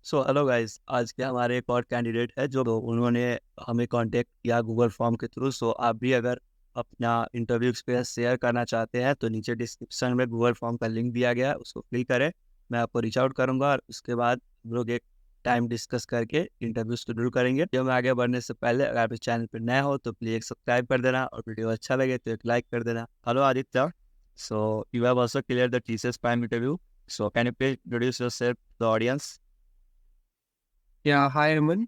So hello guys, आज के हमारे एक और कैंडिडेट है जो उन्होंने हमें कांटेक्ट किया गूगल फॉर्म के थ्रू। सो आप भी अगर अपना इंटरव्यू एक्सपीरियंस शेयर करना चाहते हैं तो नीचे डिस्क्रिप्शन में गूगल फॉर्म का लिंक दिया गया है, उसको फिल करें। मैं आपको रीच आउट करूंगा और उसके बाद हम लोग एक टाइम डिस्कस करके इंटरव्यू शेड्यूल करेंगे। वीडियो में आगे बढ़ने से पहले अगर आप इस चैनल पर नए हो तो प्लीज़ एक सब्सक्राइब कर देना और वीडियो अच्छा लगे तो एक लाइक कर देना। Hello Aditya, so you have also clear the TCS Prime interview. So can you please introduce yourself to the audience? Yeah, hi Aman.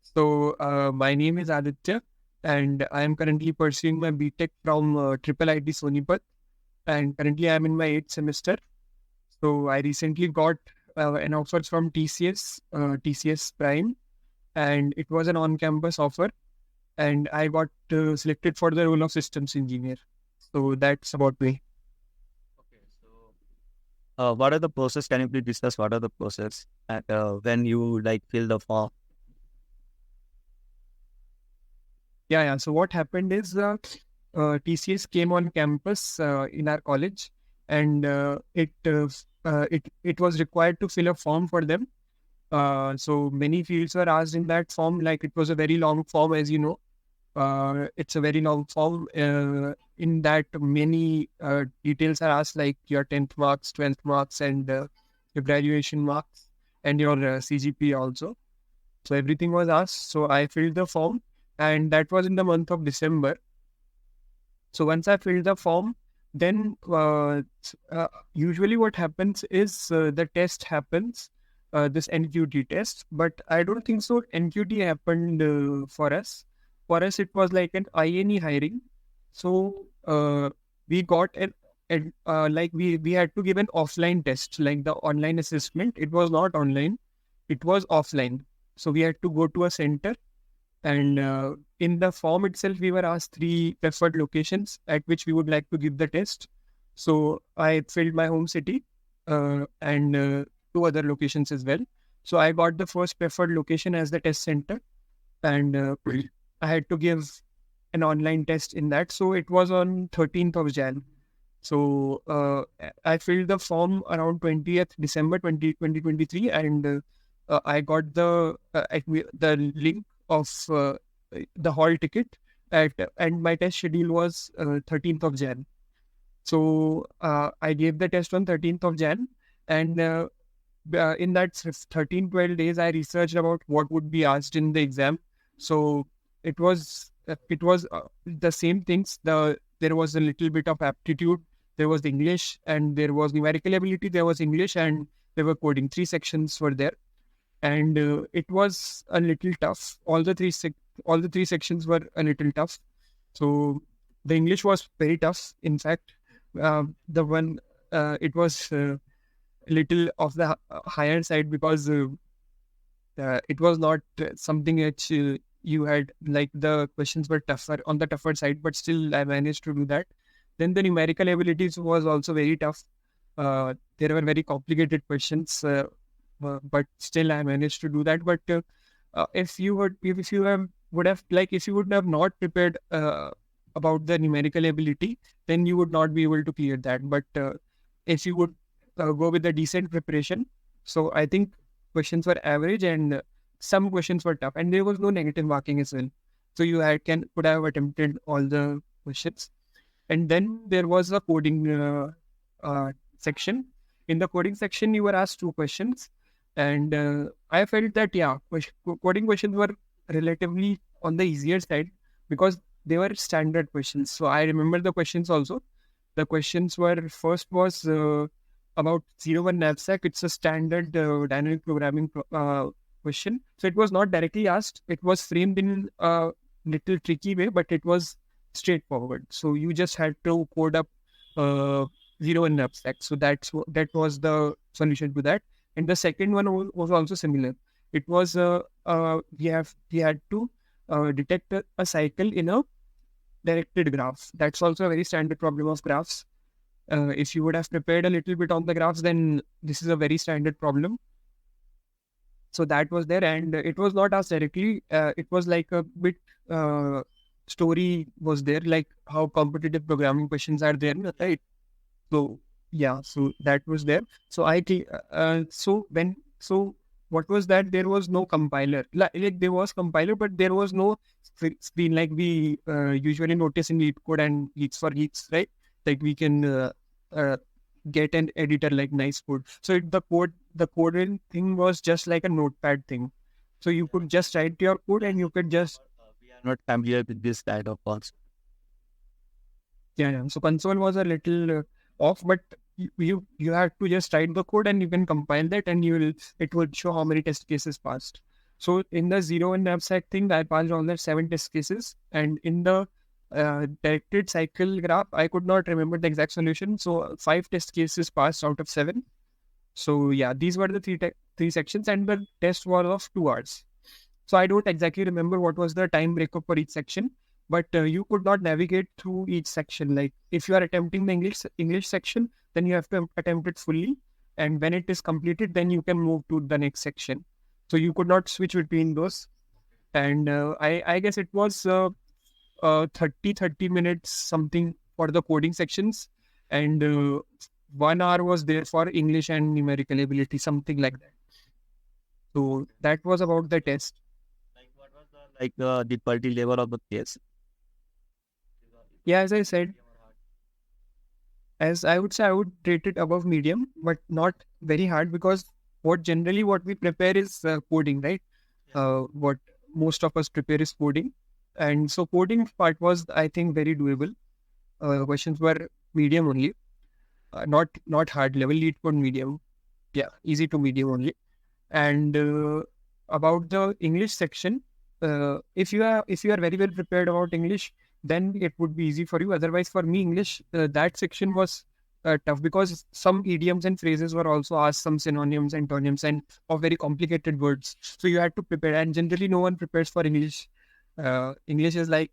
So my name is Aditya, and I am currently pursuing my BTech from Triple IT Sonipat, and currently I am in my 8th semester. So I recently got an offer from TCS Prime, and it was an on-campus offer, and I got selected for the role of systems engineer. So that's about me. Okay, so what are the process? Can you please discuss what are the process and when you like fill the form? Yeah. So what happened is TCS came on campus in our college, and it was required to fill a form for them. So many fields were asked in that form. Like it was a very long form, as you know. It's a very long form. In that, many details are asked, like your 10th marks, 12th marks, and your graduation marks, and your CGP also. So everything was asked. So I filled the form, and that was in the month of December. So once I filled the form, then usually what happens is the test happens, this NQT test, but I don't think so. NQT happened for us. For us, it was like an INE hiring. So we got like we had to give an offline test, like the online assessment. It was not online; it was offline. So we had to go to a center, and in the form itself, we were asked 3 preferred locations at which we would like to give the test. So I filled my home city and 2 other locations as well. So I got the first preferred location as the test center, and I had to give an online test in that. So it was on 13th of Jan. So I filled the form around 20th December 2023, and I got the link of the hall ticket and my test schedule was 13th of Jan. So I gave the test on 13th of Jan, and in that 13-12 days, I researched about what would be asked in the exam. So it was the same things. There was a little bit of aptitude, there was English, and there was numerical ability. There was English, and there were coding. 3 sections were there, and it was a little tough. All the three sections were a little tough. So the English was very tough. In fact, the one it was a little of the higher side because it was not something which you had, like, the questions were tougher on the tougher side, but still I managed to do that. Then the numerical abilities was also very tough. There were very complicated questions, but still I managed to do that. But if you would have not prepared about the numerical ability, then you would not be able to clear that. But if you would go with a decent preparation, so I think questions were average, and some questions were tough, and there was no negative marking as well. So you could have attempted all the questions. And then there was a coding section. In the coding section, you were asked 2 questions, and I felt that coding questions were relatively on the easier side because they were standard questions. So I remember the questions also. The questions were, first was about 01 knapsack. It's a standard dynamic programming question. So it was not directly asked. It was framed in a little tricky way, but it was straightforward. So you just had to code up 01 knapsack. So that was the solution to that. And the second one was also similar. It was we had to detect a cycle in a directed graph. That's also a very standard problem of graphs. If you would have prepared a little bit on the graphs, then this is a very standard problem. So that was there, and it was not asked directly. It was like a bit story was there, like how competitive programming questions are there, right? So yeah, so that was there. So so what was that? There was no compiler. Like there was compiler, but there was no screen like we usually notice in Leet code and Geeks for Geeks, right? Like we can uh, get an editor like nice code. So the coding thing was just like a notepad thing. So you could just write your code and you could just We are not familiar with this kind of concept. yeah. So console was a little off, but you have to just write the code and you can compile that and it will show how many test cases passed. So in the 0 and abstract thing, I passed all the 7 test cases, and in the directed cycle graph, I could not remember the exact solution. So 5 test cases passed out of 7. So yeah, these were the three sections, and the test was of 2 hours. So I don't exactly remember what was the time breakup for each section, but you could not navigate through each section. Like if you are attempting the English section, then you have to attempt it fully, and when it is completed, then you can move to the next section. So you could not switch between those. And I guess it was 30 minutes something for the coding sections, and 1 hour was there for English and numerical ability, something like that. So that was about the test. Like what was the difficulty level of the case? Yeah, as I said, as I would say, I would rate it above medium, but not very hard, because what we prepare is coding, right? What most of us prepare is coding, and so coding part was, I think, very doable. Questions were medium only, not hard level. Lead code medium, yeah, easy to medium only. And about the English section, if you are very well prepared about English, then it would be easy for you. Otherwise, for me, English, that section was tough, because some idioms and phrases were also asked, some synonyms, antonyms, and of very complicated words. So you had to prepare, and generally, no one prepares for English. English is like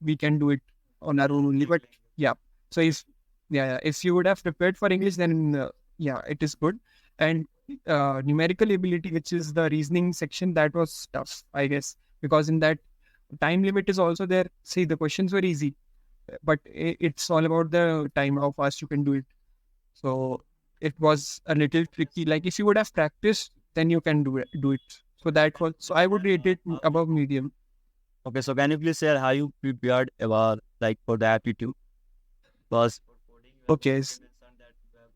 we can do it on our own only. But yeah, so if you would have prepared for English, then yeah, it is good. And numerical ability, which is the reasoning section, that was tough, I guess, because in that time limit is also there. See, the questions were easy, but it's all about the time, how fast you can do it. So it was a little tricky. Like if you would have practiced, then you can do it. So that was, so I would rate it above medium. Okay, so can you please share how you prepared about like for the aptitude? Because for coding, Okay. you mentioned that you have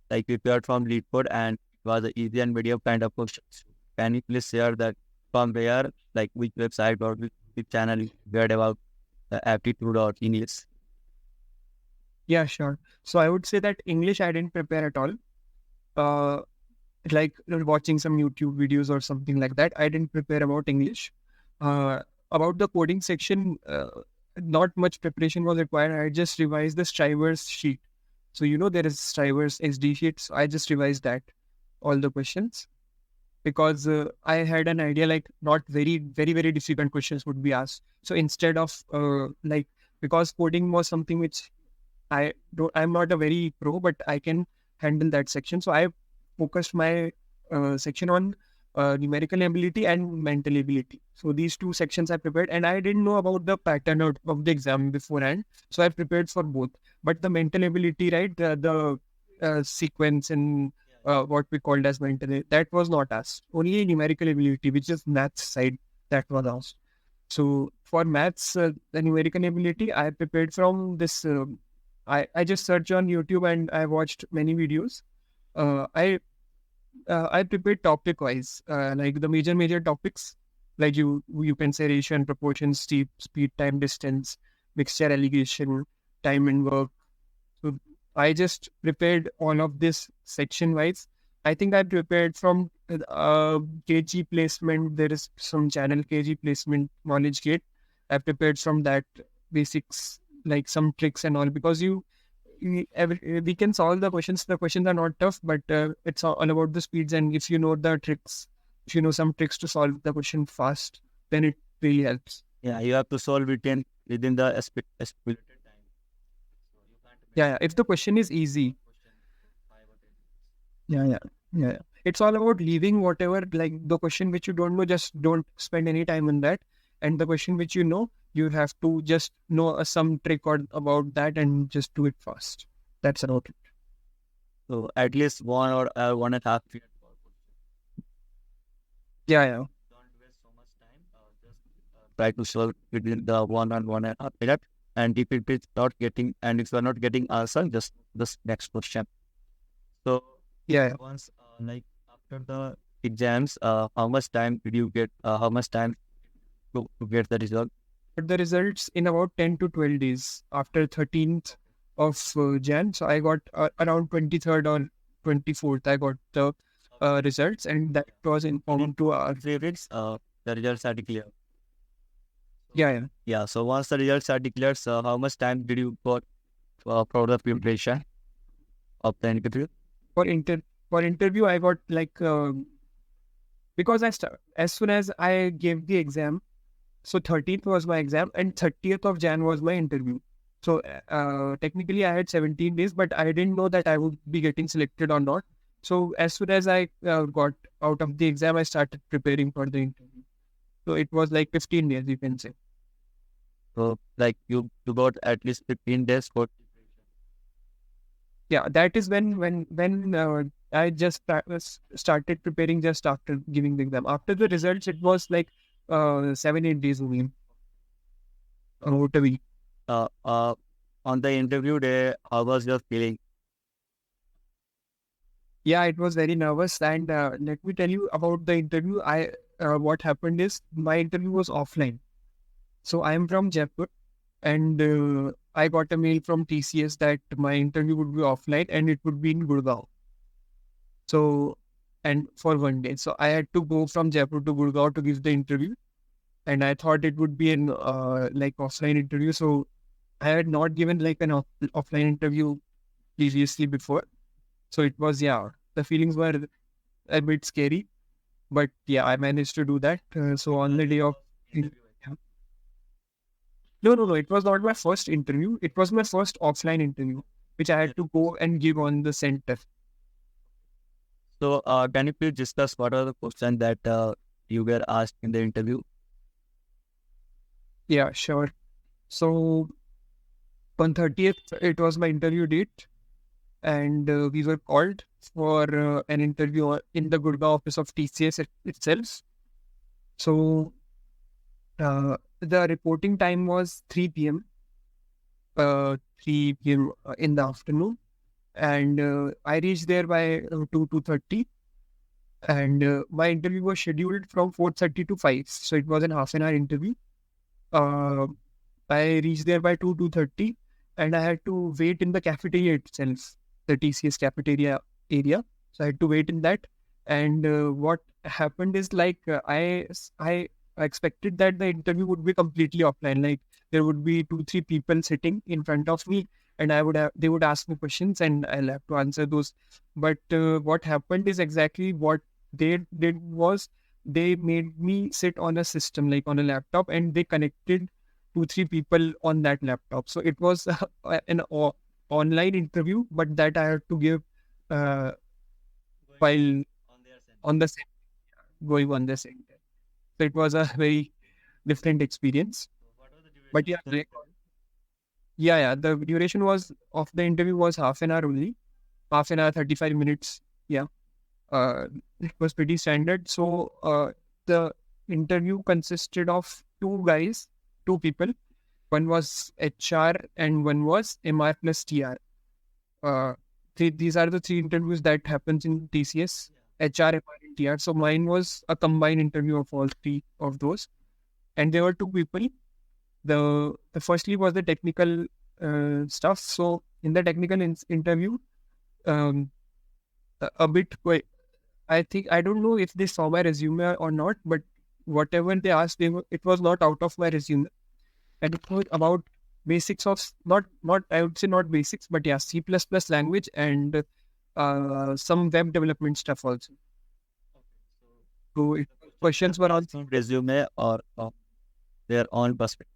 like prepared from lead code and it was an easy and medium kind of questions. Can you please share that from where, like which website or which channel you read about the aptitude or English? Yeah, sure. So I would say that English I didn't prepare at all. Uh, like watching some YouTube videos or something like that. I didn't prepare about English. About the coding section, not much preparation was required. I just revised the Strivers sheet. So there is Strivers SD sheet. So I just revised that, all the questions, because I had an idea like not very very very difficult questions would be asked. So instead of like, because coding was something which I'm not a very pro, but I can handle that section. So I focused my section on numerical ability and mental ability. So these two sections I prepared, and I didn't know about the pattern of the exam beforehand. So I prepared for both. But the mental ability, right, the sequence and what we called as mental, that was not asked. Only numerical ability, which is maths side, that was asked. So for maths, the numerical ability, I prepared from this. I just searched on YouTube and I watched many videos. Uh, I I prepared topic wise, like the major topics, like you can say ratio and proportion, speed, time, distance, mixture, allegation, time and work. So I just prepared all of this section wise. I think I prepared from KG placement. There is some channel KG placement knowledge gate. I prepared from that basics, like some tricks and all, because we can solve the questions. The questions are not tough, but it's all about the speeds. And if you know the tricks, if you know some tricks to solve the question fast, then it really helps. Yeah, you have to solve it within the estimated time. So you can't make Yeah. If the question is easy, question in 5 or 10 minutes. yeah. It's all about leaving whatever, like the question which you don't know, just don't spend any time on that. And the question which you know, you have to just know some trick or about that and just do it fast. That's about it. So at least 1 or 1.5 minutes per question. Yeah. Don't waste so much time. Just try to solve within the 1 and 1.5 minute. And if it is not getting, and if you are not getting answer, just this next question. So Yeah. once, like after the exams, how much time did you get? How much time to get the result? But the results in about 10 to 12 days after 13th of Jan. So I got around 23rd or 24th, I got the results, and that was informed to our. 3 weeks, the results are declared. Yeah, yeah. Yeah. So once the results are declared, so how much time did you got for the preparation of the interview? For inter for interview, I got like because as soon as I gave the exam, so 13th was my exam and 30th of Jan was my interview. So technically I had 17 days, but I didn't know that I would be getting selected or not. So as soon as I got out of the exam, I started preparing for the interview. So it was like 15 days, you can say. So like you got at least 15 days for preparation. Yeah, that is when I just started preparing just after giving the exam. After the results, it was like 7 8 days only, about a week. Uh, uh, on the interview day, how was your feeling? Yeah, it was very nervous. And let me tell you about the interview. I What happened is my interview was offline. So I am from Jaipur, and I got a mail from TCS that my interview would be offline and it would be in Gurgaon. So, and for 1 day. So I had to go from Jaipur to Gurgaon to give the interview. And I thought it would be an like offline interview. So I had not given like an offline interview previously before. So it was, yeah, the feelings were a bit scary. But yeah, I managed to do that. So on the day of Interview. yeah. No. It was not my first interview. It was my first offline interview, which I had to go and give on the center. So can you please discuss what are the questions that you were asked in the interview? Yeah, sure. So on 30th, it was my interview date, and we were called for an interview in the Gurgaon office of TCS itself. So the reporting time was 3 p.m. 3 p.m. In the afternoon, and I reached there by 2:30, and my interview was scheduled from 4:30 to 5, so it was an half an hour interview. Uh, I reached there by 2:30, and I had to wait in the cafeteria itself, the TCS cafeteria area. So I had to wait in that. And what happened is like I expected that the interview would be completely offline. Like there would be 2 3 people sitting in front of me, and they would ask me questions, and I'll have to answer those. But what happened is exactly what they did was they made me sit on a system, like on a laptop, and they connected 2 3 people on that laptop. So it was an online interview, but that I had to give uh, Going while on their center. on the going on the center. So it was a very different experience. So what was the But duration yeah, of the interview? yeah. The duration was of the interview was half an hour only, half an hour, 35 minutes. Yeah, it was pretty standard. So the interview consisted of two guys, two people. One was HR and one was MR plus TR. Uh, these are the three interviews that happens in TCS, HR, MR, and TR. So mine was a combined interview of all three of those, and there were two people. The firstly was the technical stuff. So in the technical interview, um, a bit. I think I don't know if they saw my resume or not, but whatever they asked, it was not out of my resume, and it was about basics of not I would say not basics, but yeah, C plus plus language and some web development stuff also. So questions were on. From resume or their own perspective.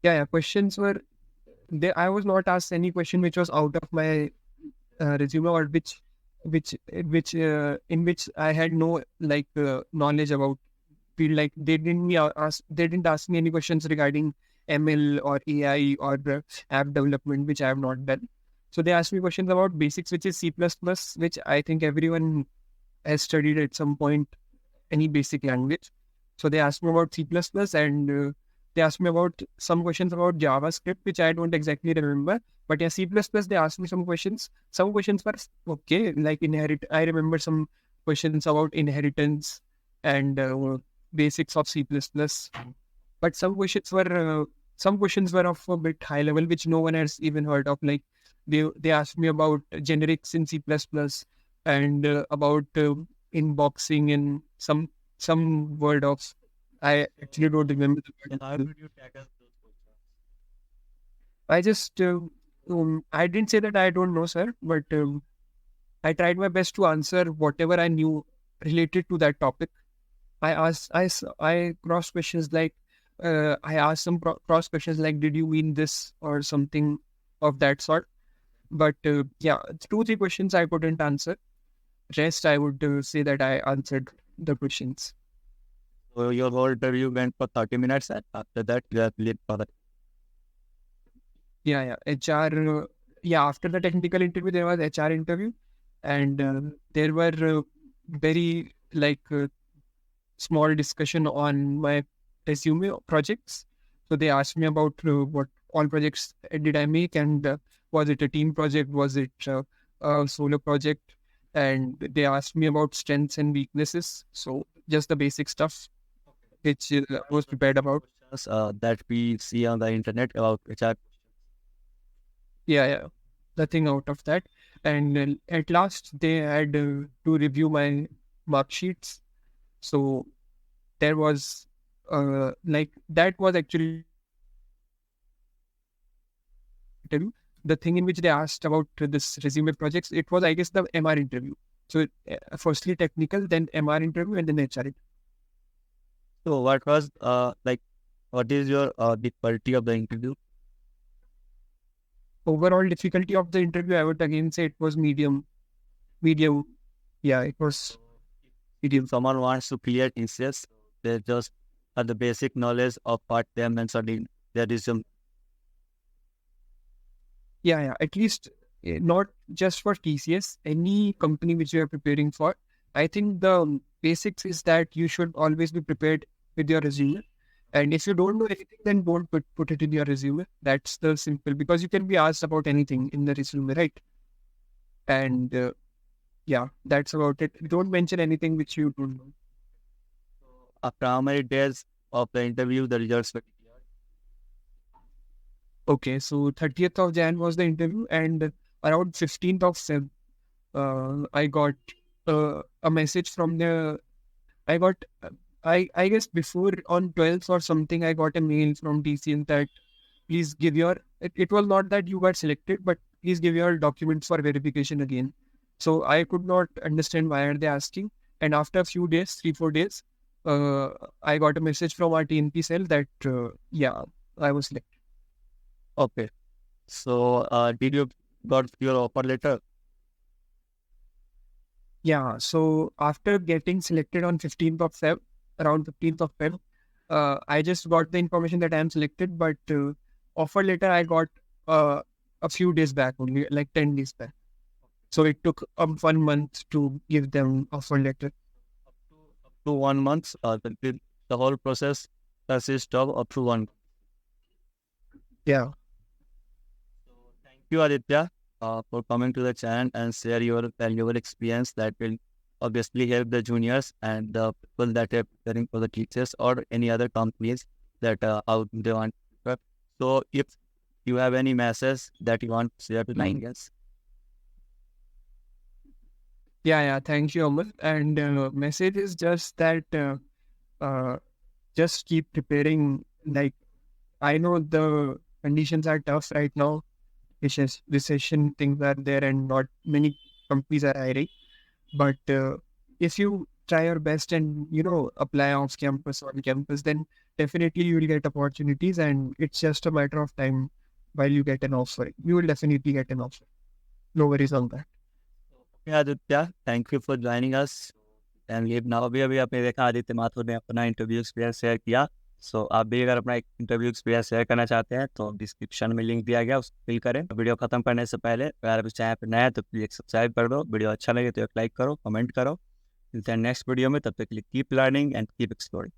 Yeah, questions were there. I was not asked any question which was out of my resume, or which in which I had no like knowledge about field. Like they didn't ask me any questions regarding ML or AI or app development, which I have not done. So they asked me questions about basics, which is C plus plus, which I think everyone has studied at some point any basic language. So they asked me about C++ and they asked me about some questions about JavaScript, which I don't exactly remember. But yeah, C++, they asked me some questions. Some questions were okay, like I remember some questions about inheritance and basics of C++. But some questions were of a bit high level, which no one has even heard of. Like they asked me about generics in C++ and about inboxing and some word of I actually don't remember the And how word. did you tackle those questions? I just I didn't say that I don't know, sir, but I tried my best to answer whatever I knew related to that topic. I cross questions like I asked some cross questions like, did you mean this or something of that sort? But yeah, 2 3 questions I couldn't answer. Rest I would say that I answered the questions. So your whole interview went for 30 minutes, and after that, you have late for the. Yeah, HR. Yeah, after the technical interview, there was HR interview, and there were very small discussion on my resume projects. So they asked me about what all projects did I make, and was it a team project, was it a solo project, and they asked me about strengths and weaknesses. So just the basic stuff which I was prepared about. Questions that we see on the internet about HR. Yeah, nothing out of that. And at last, they had to review my mark sheets. So there was that was actually interview. The thing in which they asked about this resume projects, it was, I guess, the MR interview. So firstly technical, then MR interview, and then HR interview. So what was like, what is your difficulty of the interview? Overall difficulty of the interview, I would again say it was medium. Medium, yeah, it was medium. Someone wants to clear TCS, they just have the basic knowledge of what they have mentioned in their resume. Yeah. At least not just for TCS, any company which you are preparing for. I think the basics is that you should always be prepared with your resume. And if you don't know anything, then don't put it in your resume. That's the simple, because you can be asked about anything in the resume, right? And yeah, that's about it. Don't mention anything which you don't know. After how many days of the interview, the results were declared? Okay, so 30th of Jan was the interview, and around 15th of Feb, I got a message from the. I got, I guess before on 12th or something, I got a mail from TCS that please give your. It was not that you got selected, but please give your documents for verification again. So I could not understand why are they asking. And after a few days, 3 4 days, uh, I got a message from our TNP cell that yeah, I was selected. Okay. So did you got your offer letter? Yeah, so after getting selected on 15th of Feb, around 15th of Feb, I just got the information that I am selected, but offer letter I got a few days back only, like 10 days back. So it took 1 month to give them offer letter. Up to 1 month, the whole process consists of up to 1. Yeah. So thank you, Aditya, for coming to the channel and share your valuable experience that will obviously help the juniors and the people that are preparing for the teachers or any other companies that out they want to prep. So if you have any message that you want to share to the audience. Yeah. Thank you, Amar. And message is just that uh, just keep preparing. Like, I know the conditions are tough right now. Recession things are there, and not many companies are hiring. But if you try your best and apply off campus or on campus, then definitely you will get opportunities, and it's just a matter of time while you get an offer. You will definitely get an offer. No worries on that. Okay, Aditya, thank you for joining us. And ये now अभी आपने देखा आदित्य माथुर ने अपना interview experience share किया. सो आप भी अगर अपना इंटरव्यू एक्सपीरियंस शेयर करना चाहते हैं तो डिस्क्रिप्शन में लिंक दिया गया, उसको फिल करें. वीडियो खत्म करने से पहले अगर आप इस चैनल पर नए हैं तो प्लीज सब्सक्राइब कर दो. वीडियो अच्छा लगे तो एक लाइक करो, कमेंट करो. मिलते हैं नेक्स्ट वीडियो में, तब तक के लिए keep learning and keep exploring.